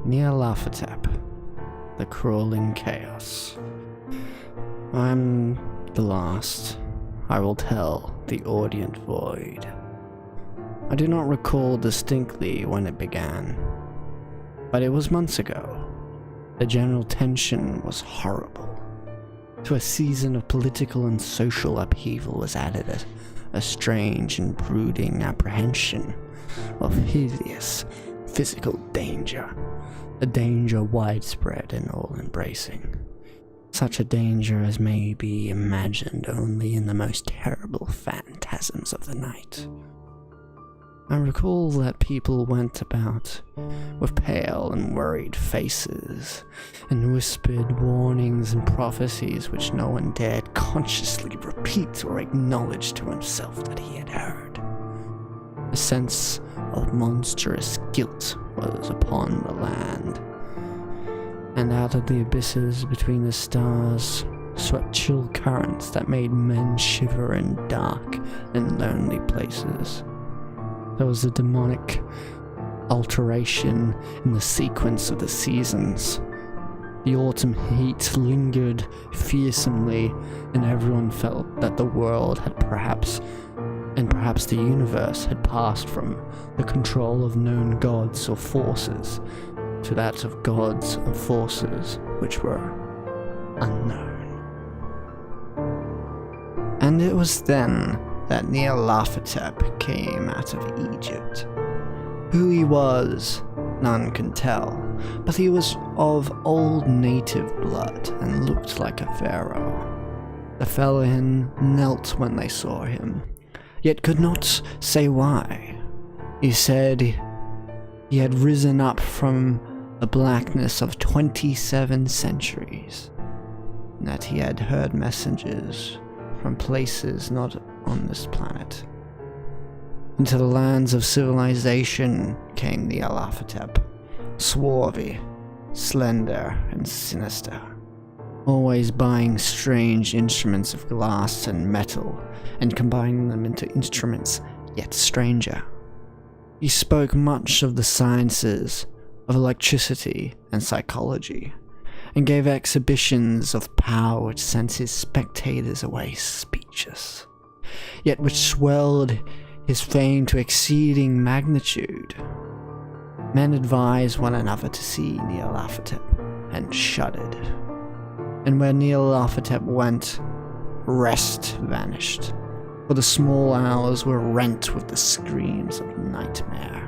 Nyarlathotep, the crawling chaos. I'm the last. I will tell the audient void. I do not recall distinctly when it began, but it was months ago. The general tension was horrible. To a season of political and social upheaval was added a strange and brooding apprehension of hideous physical danger, a danger widespread and all-embracing. Such a danger as may be imagined only in the most terrible phantasms of the night. I recall that people went about with pale and worried faces, and whispered warnings and prophecies which no one dared consciously repeat or acknowledge to himself that he had heard. A sense of monstrous guilt was upon the land, and out of the abysses between the stars swept chill currents that made men shiver in dark and lonely places. There was a demonic alteration in the sequence of the seasons. The autumn heat lingered fearsomely, and everyone felt that the world had perhaps the universe had passed from the control of known gods or forces to that of gods and forces which were unknown. And it was then that Nyarlathotep came out of Egypt. Who he was, none can tell, but he was of old native blood and looked like a pharaoh. The Fellaheen knelt when they saw him, yet could not say why. He said he had risen up from the blackness of 27 centuries, and that he had heard messages from places not on this planet. Into the lands of civilization came the Nyarlathotep, swarthy, slender, and sinister, always buying strange instruments of glass and metal and combining them into instruments yet stranger. He spoke much of the sciences of electricity and psychology, and gave exhibitions of power which sent his spectators away speechless, yet which swelled his fame to exceeding magnitude. Men advised one another to see Nyarlathotep, and shuddered. And where Nyarlathotep went, rest vanished, for the small hours were rent with the screams of nightmare.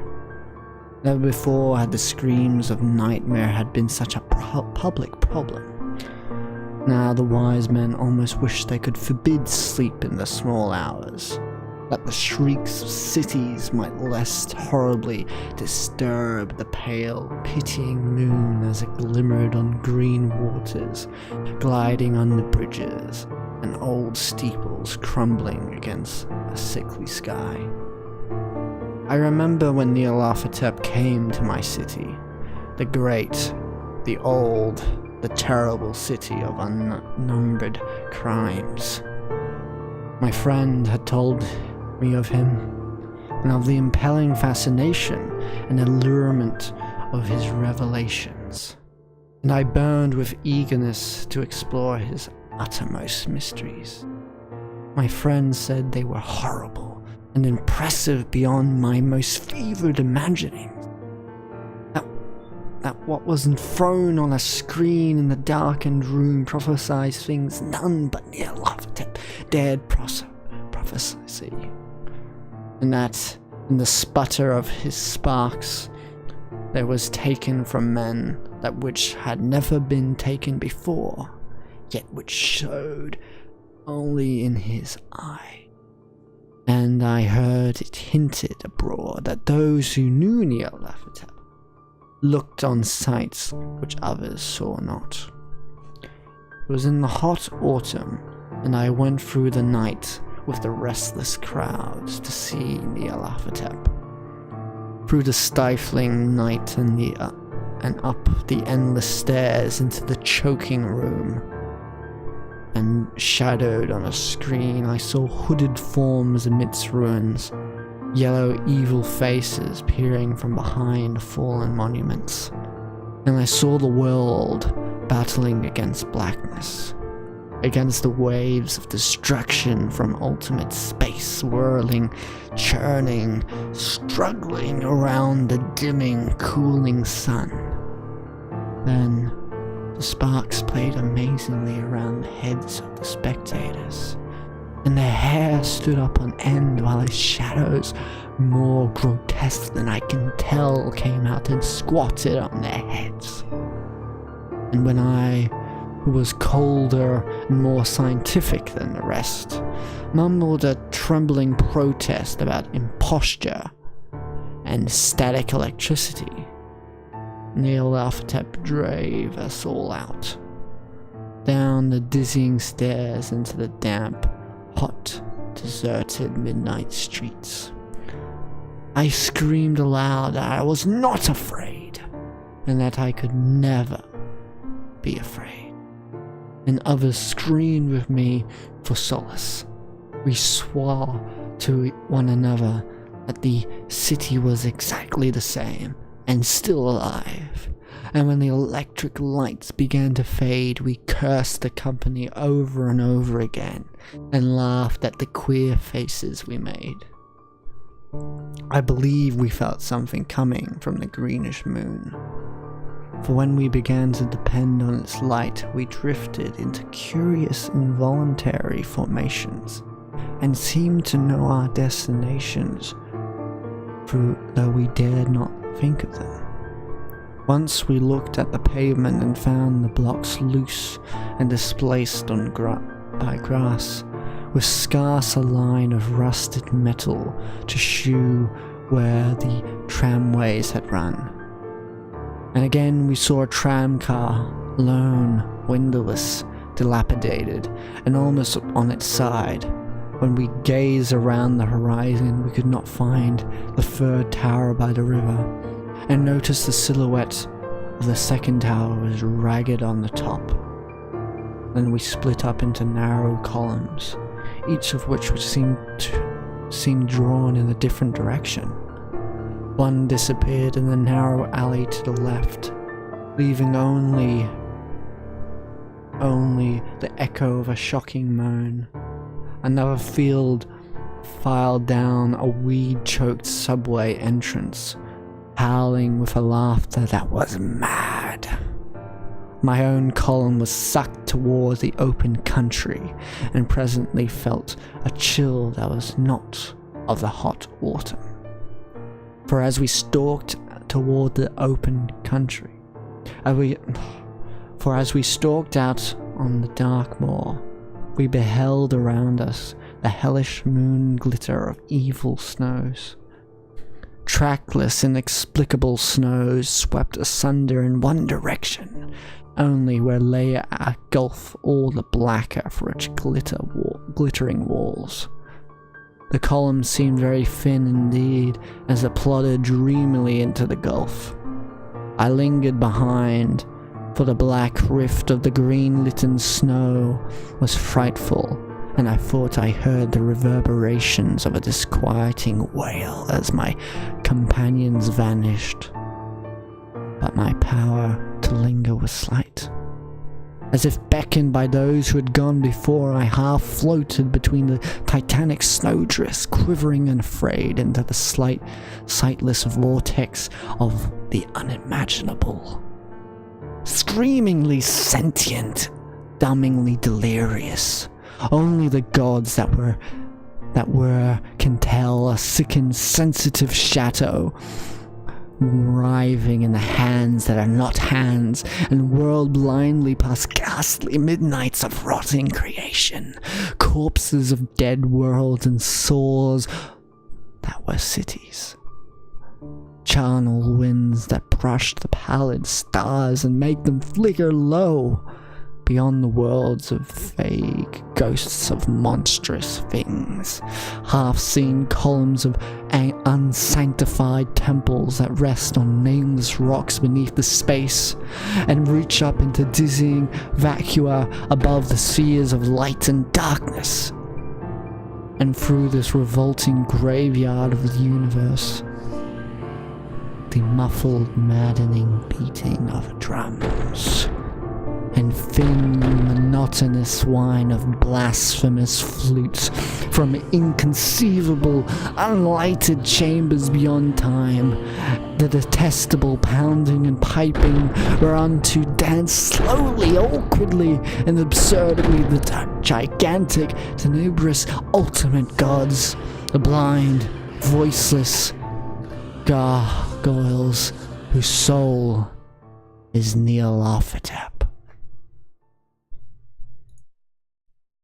Never before had the screams of nightmare had been such a public problem. Now the wise men almost wished they could forbid sleep in the small hours, that the shrieks of cities might less horribly disturb the pale, pitying moon as it glimmered on green waters, gliding under bridges, and old steeples crumbling against a sickly sky. I remember when Nyarlathotep came to my city, the great, the old, the terrible city of unnumbered crimes. My friend had told me of him, and of the impelling fascination and allurement of his revelations, and I burned with eagerness to explore his uttermost mysteries. My friend said they were horrible and impressive beyond my most fevered imaginings. That what was enthroned on a screen in the darkened room prophesied things none but Nyarlathotep dared prophesy, and that in the sputter of his sparks there was taken from men that which had never been taken before, yet which showed only in his eye. And I heard it hinted abroad that those who knew Nyarlathotep looked on sights which others saw not. It was in the hot autumn, and I went through the night with the restless crowds to see Nyarlathotep. Through the stifling night and up the endless stairs into the choking room, and shadowed on a screen I saw hooded forms amidst ruins, yellow evil faces peering from behind fallen monuments, and I saw the world battling against blackness, against the waves of destruction from ultimate space, swirling, churning, struggling around the dimming, cooling sun. Then the sparks played amazingly around the heads of the spectators, and their hair stood up on end while the shadows, more grotesque than I can tell, came out and squatted on their heads. And when I, who was colder and more scientific than the rest, mumbled a trembling protest about imposture and static electricity, Nyarlathotep drove us all out, down the dizzying stairs into the damp, hot, deserted midnight streets. I screamed aloud that I was not afraid, and that I could never be afraid. And others screamed with me for solace. We swore to one another that the city was exactly the same, and still alive. And when the electric lights began to fade, we cursed the company over and over again, and laughed at the queer faces we made. I believe we felt something coming from the greenish moon, for when we began to depend on its light, we drifted into curious involuntary formations, and seemed to know our destinations, though we dared not think of them. Once we looked at the pavement and found the blocks loose and displaced by grass, with scarce a line of rusted metal to shew where the tramways had run. And again we saw a tram car, lone, windowless, dilapidated, and almost on its side. When we gazed around the horizon, we could not find the third tower by the river, and noticed the silhouette of the second tower was ragged on the top. Then we split up into narrow columns, each of which seemed drawn in a different direction. One disappeared in the narrow alley to the left, leaving only the echo of a shocking moan. Another filed down a weed-choked subway entrance, howling with a laughter that was mad. My own column was sucked towards the open country, and presently felt a chill that was not of the hot autumn. For as we stalked toward the open country, as we stalked out on the dark moor, we beheld around us the hellish moon glitter of evil snows. Trackless, inexplicable snows swept asunder in one direction, only where lay a gulf all the blacker for its glittering walls. The column seemed very thin indeed as it plodded dreamily into the gulf. I lingered behind, for the black rift of the green-litten snow was frightful, and I thought I heard the reverberations of a disquieting wail as my companions vanished. But my power to linger was slight. As if beckoned by those who had gone before, I half floated between the titanic snowdrifts, quivering and afraid into the sightless vortex of the unimaginable. Screamingly sentient, dumbingly delirious. Only the gods that were can tell, a sickened, sensitive shadow writhing in the hands that are not hands, and whirled blindly past ghastly midnights of rotting creation, corpses of dead worlds and sores that were cities. Charnel winds that brushed the pallid stars and made them flicker low beyond the worlds of vague ghosts of monstrous things, half-seen columns of unsanctified temples that rest on nameless rocks beneath the space and reach up into dizzying vacua above the spheres of light and darkness. And through this revolting graveyard of the universe, the muffled, maddening beating of drums, and thin, monotonous whine of blasphemous flutes from inconceivable, unlighted chambers beyond time. The detestable pounding and piping whereunto dance slowly, awkwardly, and absurdly the gigantic, tenebrous, ultimate gods, the blind, voiceless gargoyles whose soul is Nyarlathotep.